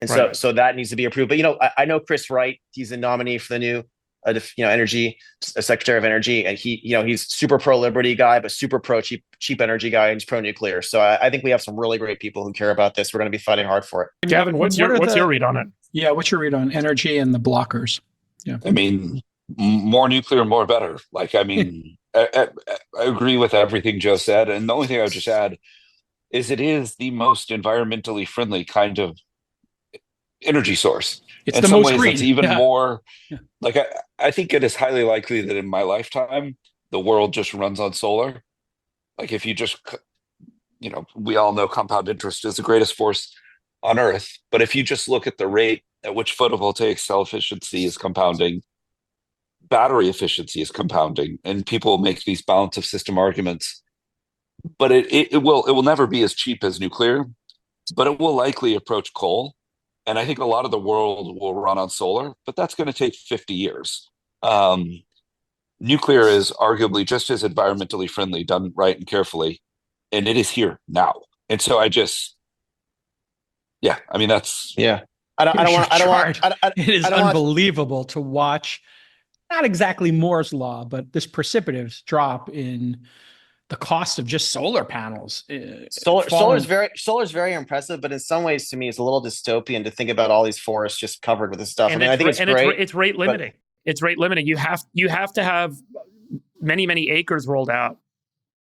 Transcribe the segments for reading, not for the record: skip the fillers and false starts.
And Right. so that needs to be approved. But I know Chris Wright. He's a nominee for the new, energy secretary of energy, and he's super pro liberty guy, but super pro cheap energy guy, and he's pro nuclear. So I think we have some really great people who care about this. We're going to be fighting hard for it. Gavin, what's your read on it? Yeah, what's your read on energy and the blockers? Yeah, I mean, more nuclear, more better. I agree with everything Joe said, and the only thing I would just add is it is the most environmentally friendly kind of energy source. it's In the some most ways, green. it's even Yeah. more. Yeah. I think it is highly likely that in my lifetime, the world just runs on solar. Like if you just, we all know compound interest is the greatest force on Earth. But if you just look at the rate at which photovoltaic cell efficiency is compounding, battery efficiency is compounding, and people make these balance of system arguments. But it will never be as cheap as nuclear, but it will likely approach coal. And I think a lot of the world will run on solar, but that's going to take 50 years. Nuclear is arguably just as environmentally friendly, done right and carefully, and it is here now. And so that's Yeah. I don't want. It is I don't want- unbelievable to watch. Not exactly Moore's law, but this precipitous drop in the cost of just solar panels. Solar is very impressive, but in some ways, to me, it's a little dystopian to think about all these forests just covered with this stuff. And I think it's great. It's rate limiting. It's rate limiting. You have to have many acres rolled out,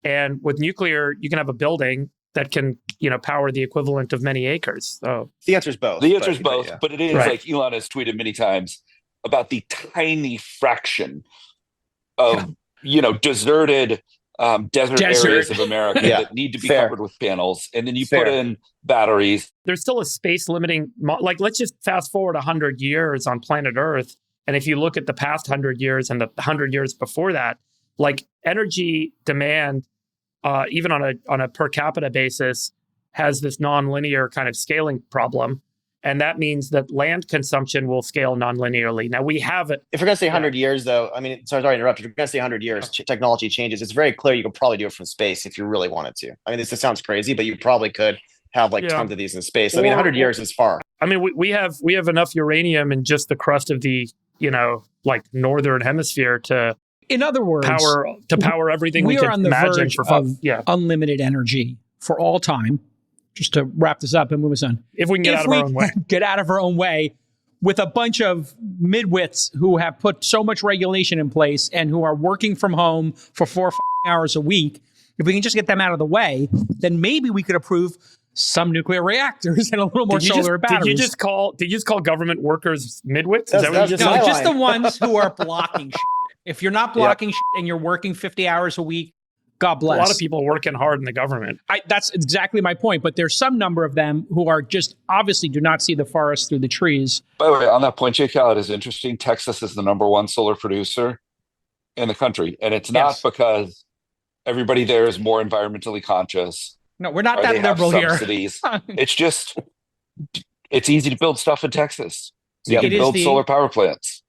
and with nuclear, you can have a building that can power the equivalent of many acres. So The answer is both. the answer is both, but it is Right. like Elon has tweeted many times about the tiny fraction of deserted desert areas of America Yeah. that need to be Fair. covered with panels, and then you Fair. put in batteries. there's still a space limiting. Let's just fast forward 100 years on planet Earth, and if you look at the past 100 years and the 100 years before that, energy demand, even on a per capita basis, has this nonlinear kind of scaling problem. And that means that land consumption will scale nonlinearly. Now we have it. If we're going to say 100 years, though, sorry to interrupt. If we're going to say 100 years, technology changes. It's very clear you could probably do it from space if you really wanted to. This sounds crazy, but you probably could have tons of these in space. 100 years is far. We have enough uranium in just the crust of the northern hemisphere to, in other words, power everything we are can on the imagine verge for of unlimited energy for all time. Just to wrap this up and move us on. If we can get out of our own way. Get out of our own way with a bunch of midwits who have put so much regulation in place and who are working from home for 4 hours a week. If we can just get them out of the way, then maybe we could approve some nuclear reactors and a little more solar batteries. Did you just call government workers midwits? Is that what you just No, said? just the ones who are blocking shit. If you're not blocking shit and you're working 50 hours a week, God bless. A lot of people working hard in the government. That's exactly my point. But there's some number of them who are just obviously do not see the forest through the trees. By the way, on that point, Jake, it is interesting. Texas is the #1 solar producer in the country. And it's not because everybody there is more environmentally conscious. No, we're not that liberal here. It's just, it's easy to build stuff in Texas. You can build solar power plants.